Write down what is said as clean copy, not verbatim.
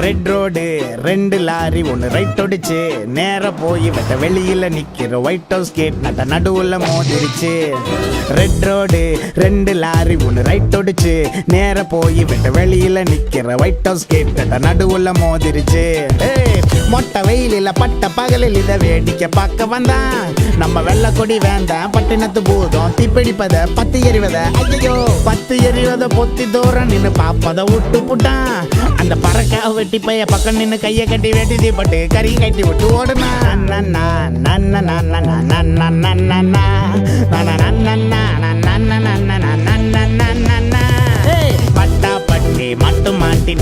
Red road ரெண்டு lorry ஒன்று right ஒடிச்சு நேர போய் வெட்ட வெளியில நிக்கிற ஒயிட் ஹவுஸ் கேட் நட்ட நடுவுல மோதிருச்சு. ரெட் ரோடு ரெண்டு லாரி ஒன்று ரைட் ஒடிச்சு நேர போய் வெட்ட வெளியில நிக்கிற ஒயிட் ஹவுஸ் கேட் நட்ட நடுவுல மோதிருச்சு. மொட்டை வெயிலில பட்ட பகலில் இதை வேடிக்கை பார்க்க வந்தான் நம்ம வெள்ள கொடி வேண்டாம் பட்டினத்து பூதம் தீப்பிடிப்பத பத்து எறிவத ஐயோ பத்து எறிவத பொத்தி தூரம் நின்னு பாப்பத விட்டு புட்டான். அந்த பறக்கா வெட்டி பைய பக்கம் நின்னு கைய கட்டி வெட்டி தீப்பட்டு கறி கட்டி விட்டு ஓடுனா. பட்டா பட்டி மட்டு மாட்டி